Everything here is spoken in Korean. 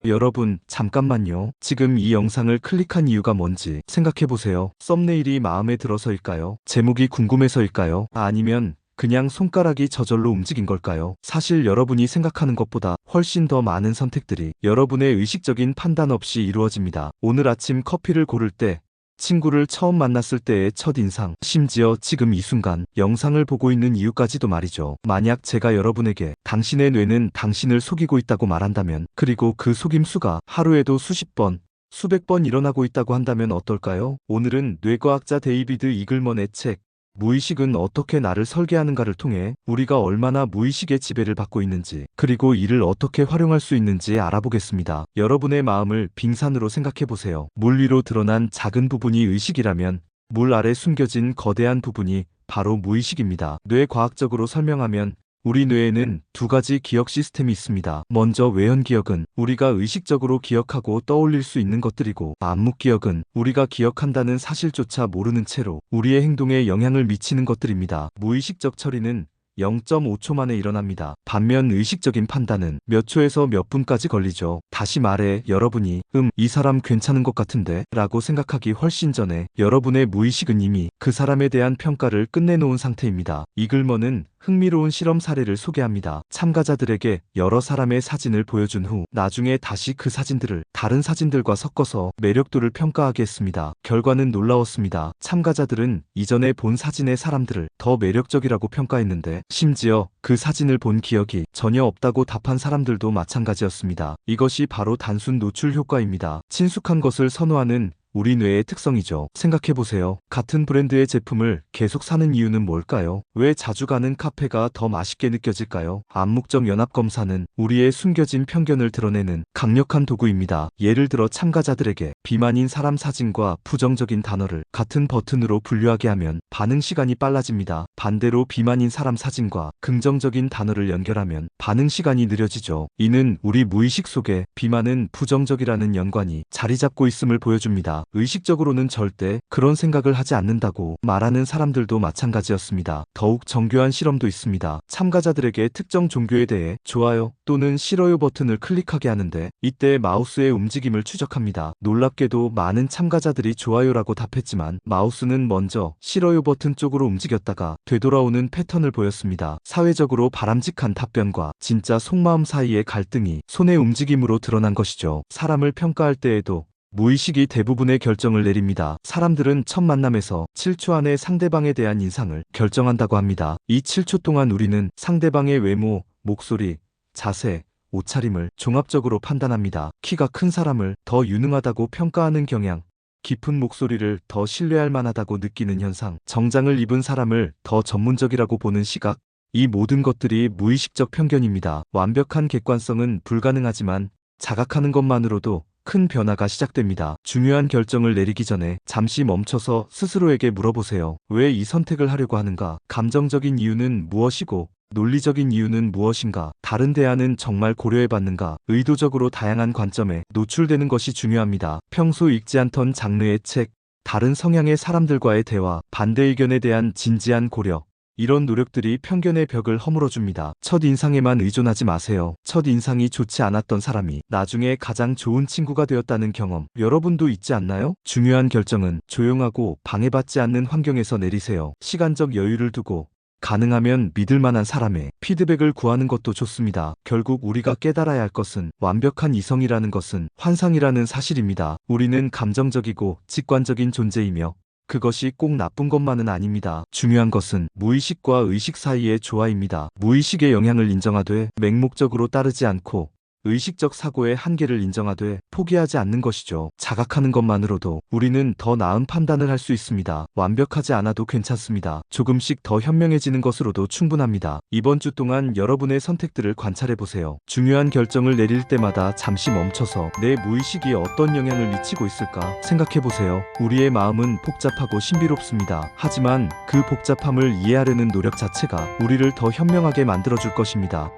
여러분, 잠깐만요. 지금 이 영상을 클릭한 이유가 뭔지 생각해보세요. 썸네일이 마음에 들어서일까요? 제목이 궁금해서일까요? 아니면 그냥 손가락이 저절로 움직인 걸까요? 사실 여러분이 생각하는 것보다 훨씬 더 많은 선택들이 여러분의 의식적인 판단 없이 이루어집니다. 오늘 아침 커피를 고를 때, 친구를 처음 만났을 때의 첫인상, 심지어 지금 이 순간 영상을 보고 있는 이유까지도 말이죠. 만약 제가 여러분에게 당신의 뇌는 당신을 속이고 있다고 말한다면, 그리고 그 속임수가 하루에도 수십 번, 수백 번 일어나고 있다고 한다면 어떨까요? 오늘은 뇌과학자 데이비드 이글먼의 책 무의식은 어떻게 나를 설계하는가를 통해 우리가 얼마나 무의식의 지배를 받고 있는지, 그리고 이를 어떻게 활용할 수 있는지 알아보겠습니다. 여러분의 마음을 빙산으로 생각해보세요. 물 위로 드러난 작은 부분이 의식이라면 물 아래 숨겨진 거대한 부분이 바로 무의식입니다. 뇌과학적으로 설명하면 우리 뇌에는 두 가지 기억 시스템이 있습니다. 먼저 외연 기억은 우리가 의식적으로 기억하고 떠올릴 수 있는 것들이고, 암묵 기억은 우리가 기억한다는 사실조차 모르는 채로 우리의 행동에 영향을 미치는 것들입니다. 무의식적 처리는 0.5초 만에 일어납니다. 반면 의식적인 판단은 몇 초에서 몇 분까지 걸리죠. 다시 말해, 여러분이 이 사람 괜찮은 것 같은데 라고 생각하기 훨씬 전에 여러분의 무의식은 이미 그 사람에 대한 평가를 끝내놓은 상태입니다. 이글먼은 흥미로운 실험 사례를 소개합니다. 참가자들에게 여러 사람의 사진을 보여준 후 나중에 다시 그 사진들을 다른 사진들과 섞어서 매력도를 평가하게 했습니다. 결과는 놀라웠습니다. 참가자들은 이전에 본 사진의 사람들을 더 매력적이라고 평가했는데, 심지어 그 사진을 본 기억이 전혀 없다고 답한 사람들도 마찬가지였습니다. 이것이 바로 단순 노출 효과입니다. 친숙한 것을 선호하는 우리 뇌의 특성이죠. 생각해보세요. 같은 브랜드의 제품을 계속 사는 이유는 뭘까요? 왜 자주 가는 카페가 더 맛있게 느껴질까요? 암묵적 연합 검사는 우리의 숨겨진 편견을 드러내는 강력한 도구입니다. 예를 들어 참가자들에게 비만인 사람 사진과 부정적인 단어를 같은 버튼으로 분류하게 하면 반응 시간이 빨라집니다. 반대로 비만인 사람 사진과 긍정적인 단어를 연결하면 반응 시간이 느려지죠. 이는 우리 무의식 속에 비만은 부정적이라는 연관이 자리 잡고 있음을 보여줍니다. 의식적으로는 절대 그런 생각을 하지 않는다고 말하는 사람들도 마찬가지였습니다. 더욱 정교한 실험도 있습니다. 참가자들에게 특정 종교에 대해 좋아요 또는 싫어요 버튼을 클릭하게 하는데, 이때 마우스의 움직임을 추적합니다. 놀랍게도 많은 참가자들이 좋아요라고 답했지만 마우스는 먼저 싫어요 버튼 쪽으로 움직였다가 되돌아오는 패턴을 보였습니다. 사회적으로 바람직한 답변과 진짜 속마음 사이의 갈등이 손의 움직임으로 드러난 것이죠. 사람을 평가할 때에도 무의식이 대부분의 결정을 내립니다. 사람들은 첫 만남에서 7초 안에 상대방에 대한 인상을 결정한다고 합니다. 이 7초 동안 우리는 상대방의 외모, 목소리, 자세, 옷차림을 종합적으로 판단합니다. 키가 큰 사람을 더 유능하다고 평가하는 경향, 깊은 목소리를 더 신뢰할 만하다고 느끼는 현상, 정장을 입은 사람을 더 전문적이라고 보는 시각, 이 모든 것들이 무의식적 편견입니다. 완벽한 객관성은 불가능하지만 자각하는 것만으로도 큰 변화가 시작됩니다. 중요한 결정을 내리기 전에 잠시 멈춰서 스스로에게 물어보세요. 왜 이 선택을 하려고 하는가? 감정적인 이유는 무엇이고 논리적인 이유는 무엇인가? 다른 대안은 정말 고려해봤는가? 의도적으로 다양한 관점에 노출되는 것이 중요합니다. 평소 읽지 않던 장르의 책, 다른 성향의 사람들과의 대화, 반대 의견에 대한 진지한 고려, 이런 노력들이 편견의 벽을 허물어줍니다. 첫인상에만 의존하지 마세요. 첫인상이 좋지 않았던 사람이 나중에 가장 좋은 친구가 되었다는 경험, 여러분도 있지 않나요? 중요한 결정은 조용하고 방해받지 않는 환경에서 내리세요. 시간적 여유를 두고 가능하면 믿을 만한 사람의 피드백을 구하는 것도 좋습니다. 결국 우리가 깨달아야 할 것은 완벽한 이성이라는 것은 환상이라는 사실입니다. 우리는 감정적이고 직관적인 존재이며 그것이 꼭 나쁜 것만은 아닙니다. 중요한 것은 무의식과 의식 사이의 조화입니다. 무의식의 영향을 인정하되 맹목적으로 따르지 않고 의식적 사고의 한계를 인정하되 포기하지 않는 것이죠. 자각하는 것만으로도 우리는 더 나은 판단을 할 수 있습니다. 완벽하지 않아도 괜찮습니다. 조금씩 더 현명해지는 것으로도 충분합니다. 이번 주 동안 여러분의 선택들을 관찰해보세요. 중요한 결정을 내릴 때마다 잠시 멈춰서 내 무의식이 어떤 영향을 미치고 있을까 생각해보세요. 우리의 마음은 복잡하고 신비롭습니다. 하지만 그 복잡함을 이해하려는 노력 자체가 우리를 더 현명하게 만들어줄 것입니다.